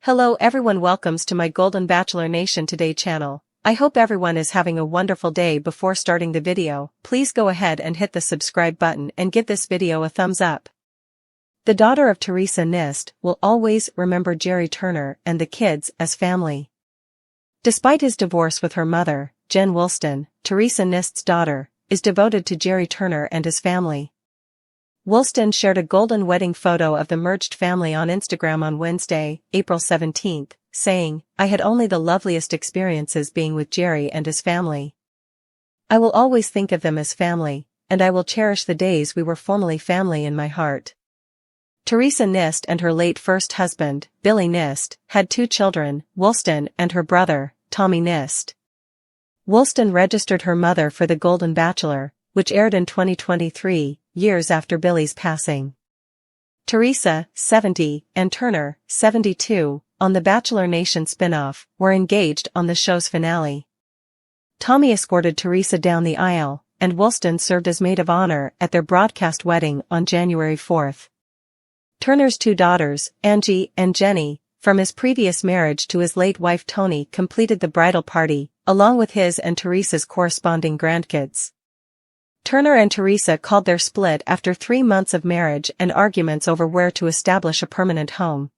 Hello everyone, welcomes to my Golden Bachelor Nation Today channel. I hope everyone is having a wonderful day. Before starting the video, please go ahead and hit the subscribe button and give this video a thumbs up. The daughter of Theresa Nist will always remember Gerry Turner and the kids as family. Despite his divorce with her mother, Jen Woolston, Theresa Nist's daughter, is devoted to Gerry Turner and his family. Woolston shared a golden wedding photo of the merged family on Instagram on Wednesday, April 17, saying, "I had only the loveliest experiences being with Gerry and his family. I will always think of them as family, and I will cherish the days we were formerly family in my heart." Theresa Nist and her late first husband, Billy Nist, had two children, Woolston and her brother, Tommy Nist. Woolston registered her mother for The Golden Bachelor, which aired in 2023, years after Billy's passing. Theresa, 70, and Turner, 72, on the Bachelor Nation spin-off, were engaged on the show's finale. Tommy escorted Theresa down the aisle, and Woolston served as maid of honor at their broadcast wedding on January 4. Turner's two daughters, Angie and Jenny, from his previous marriage to his late wife Toni, completed the bridal party, along with his and Theresa's corresponding grandkids. Turner and Theresa called their split after 3 months of marriage and arguments over where to establish a permanent home.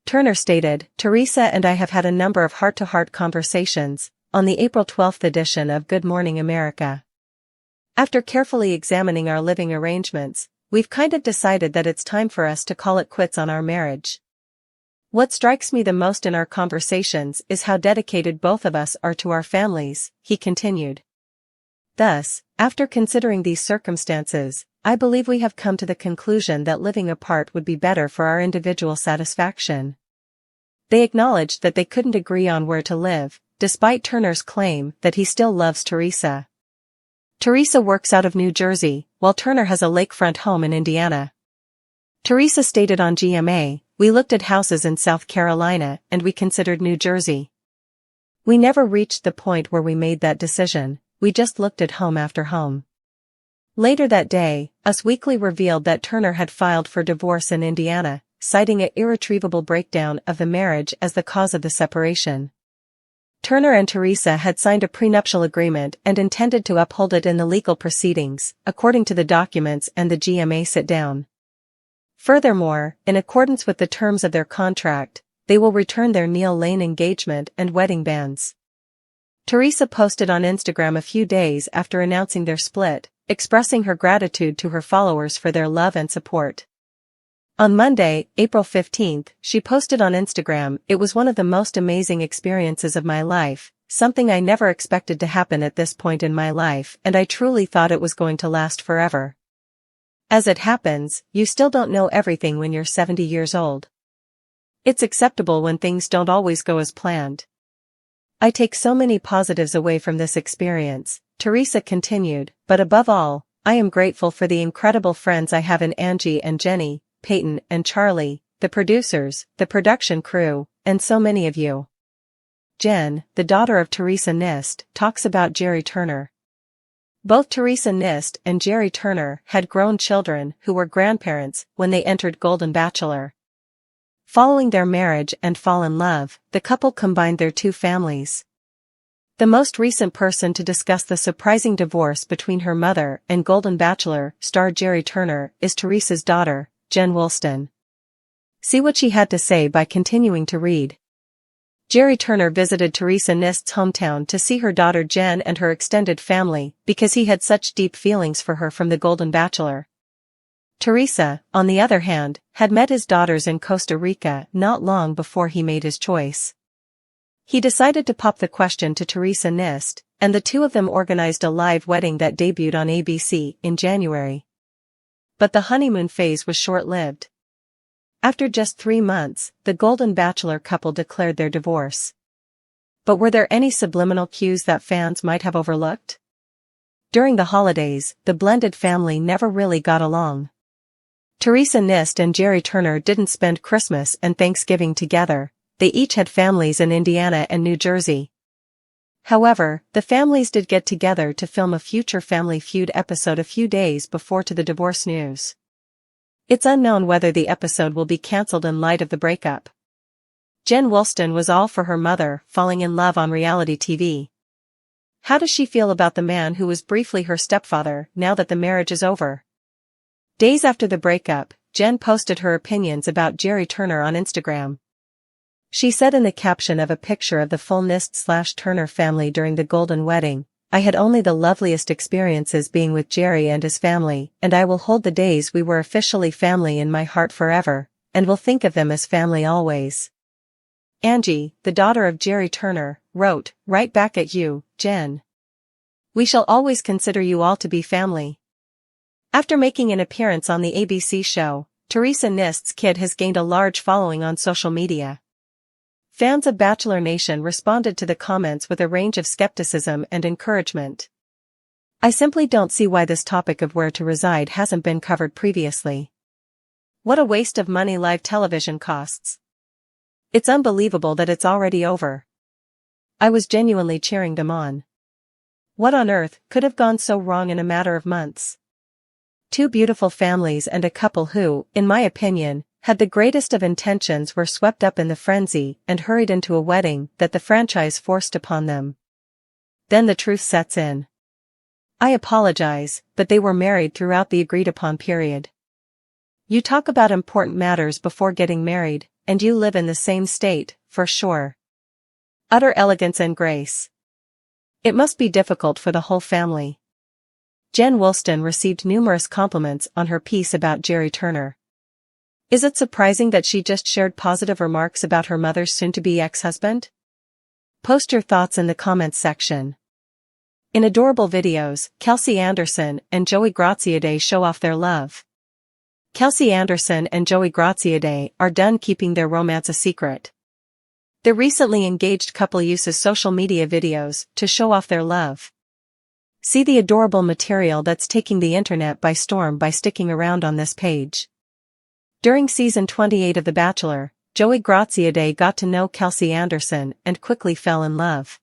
Turner stated, "Theresa and I have had a number of heart-to-heart conversations," on the April 12 edition of Good Morning America. "After carefully examining our living arrangements, we've kind of decided that it's time for us to call it quits on our marriage. What strikes me the most in our conversations is how dedicated both of us are to our families," he continued. "Thus, after considering these circumstances, I believe we have come to the conclusion that living apart would be better for our individual satisfaction." They acknowledged that they couldn't agree on where to live, despite Turner's claim that he still loves Theresa. Theresa works out of New Jersey, while Turner has a lakefront home in Indiana. Theresa stated on GMA, "We looked at houses in South Carolina and we considered New Jersey. We never reached the point where we made that decision. We just looked at home after home." Later that day, Us Weekly revealed that Turner had filed for divorce in Indiana, citing an irretrievable breakdown of the marriage as the cause of the separation. Turner and Theresa had signed a prenuptial agreement and intended to uphold it in the legal proceedings, according to the documents and the GMA sit-down. Furthermore, in accordance with the terms of their contract, they will return their Neil Lane engagement and wedding bands. Theresa posted on Instagram a few days after announcing their split, expressing her gratitude to her followers for their love and support. On Monday, April 15, she posted on Instagram, "It was one of the most amazing experiences of my life, something I never expected to happen at this point in my life, and I truly thought it was going to last forever. As it happens, you still don't know everything when you're 70 years old. It's acceptable when things don't always go as planned. I take so many positives away from this experience," Theresa continued, "but above all, I am grateful for the incredible friends I have in Angie and Jenny, Peyton and Charlie, the producers, the production crew, and so many of you." Jen, the daughter of Theresa Nist, talks about Gerry Turner. Both Theresa Nist and Gerry Turner had grown children who were grandparents when they entered Golden Bachelor. Following their marriage and fall in love, the couple combined their two families. The most recent person to discuss the surprising divorce between her mother and Golden Bachelor star Gerry Turner is Theresa's daughter, Jen Woolston. See what she had to say by continuing to read. Gerry Turner visited Theresa Nist's hometown to see her daughter Jen and her extended family because he had such deep feelings for her from The Golden Bachelor. Theresa, on the other hand, had met his daughters in Costa Rica not long before he made his choice. He decided to pop the question to Theresa Nist, and the two of them organized a live wedding that debuted on ABC in January. But the honeymoon phase was short-lived. After just 3 months, the Golden Bachelor couple declared their divorce. But were there any subliminal cues that fans might have overlooked? During the holidays, the blended family never really got along. Theresa Nist and Gerry Turner didn't spend Christmas and Thanksgiving together. They each had families in Indiana and New Jersey. However, the families did get together to film a future Family Feud episode a few days before to the divorce news. It's unknown whether the episode will be cancelled in light of the breakup. Jen Wolston was all for her mother falling in love on reality TV. How does she feel about the man who was briefly her stepfather now that the marriage is over? Days after the breakup, Jen posted her opinions about Gerry Turner on Instagram. She said in the caption of a picture of the full Nist/Turner family during the golden wedding, "I had only the loveliest experiences being with Gerry and his family, and I will hold the days we were officially family in my heart forever, and will think of them as family always." Angie, the daughter of Gerry Turner, wrote, "Right back at you, Jen. We shall always consider you all to be family." After making an appearance on the ABC show, Theresa Nist's kid has gained a large following on social media. Fans of Bachelor Nation responded to the comments with a range of skepticism and encouragement. "I simply don't see why this topic of where to reside hasn't been covered previously. What a waste of money live television costs. It's unbelievable that it's already over. I was genuinely cheering them on. What on earth could have gone so wrong in a matter of months? Two beautiful families and a couple who, in my opinion, had the greatest of intentions were swept up in the frenzy and hurried into a wedding that the franchise forced upon them. Then the truth sets in. I apologize, but they were married throughout the agreed-upon period. You talk about important matters before getting married, and you live in the same state, for sure. Utter elegance and grace. It must be difficult for the whole family." Jen Wolston received numerous compliments on her piece about Gerry Turner. Is it surprising that she just shared positive remarks about her mother's soon-to-be ex-husband? Post your thoughts in the comments section. In adorable videos, Kelsey Anderson and Joey Graziadei show off their love. Kelsey Anderson and Joey Graziadei are done keeping their romance a secret. The recently engaged couple uses social media videos to show off their love. See the adorable material that's taking the internet by storm by sticking around on this page. During season 28 of The Bachelor, Joey Graziadei got to know Kelsey Anderson and quickly fell in love.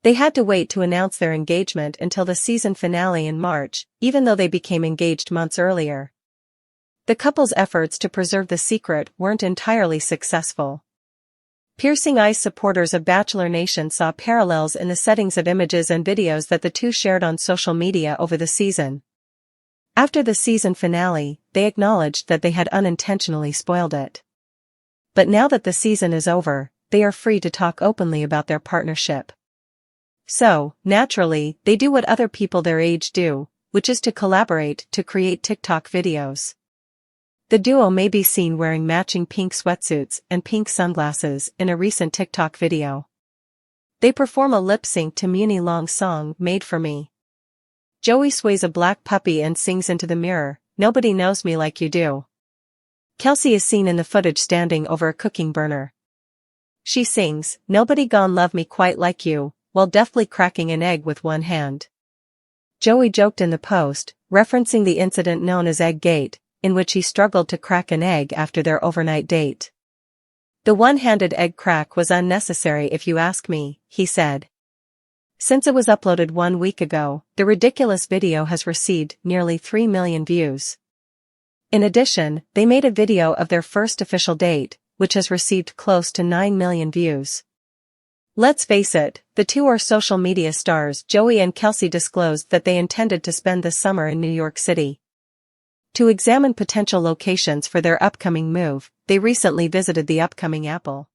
They had to wait to announce their engagement until the season finale in March, even though they became engaged months earlier. The couple's efforts to preserve the secret weren't entirely successful. Piercing eyes supporters of Bachelor Nation saw parallels in the settings of images and videos that the two shared on social media over the season. After the season finale, they acknowledged that they had unintentionally spoiled it. But now that the season is over, they are free to talk openly about their partnership. So, naturally, they do what other people their age do, which is to collaborate to create TikTok videos. The duo may be seen wearing matching pink sweatsuits and pink sunglasses in a recent TikTok video. They perform a lip-sync to Muni Long's song, Made for Me. Joey sways a black puppy and sings into the mirror, "Nobody knows me like you do." Kelsey is seen in the footage standing over a cooking burner. She sings, "Nobody gon' love me quite like you," while deftly cracking an egg with one hand. Joey joked in the post, referencing the incident known as Egg Gate, in which he struggled to crack an egg after their overnight date. "The one-handed egg crack was unnecessary if you ask me," he said. Since it was uploaded 1 week ago, the ridiculous video has received nearly 3 million views. In addition, they made a video of their first official date, which has received close to 9 million views. Let's face it, the two are social media stars. Joey and Kelsey disclosed that they intended to spend the summer in New York City. To examine potential locations for their upcoming move, they recently visited the upcoming Apple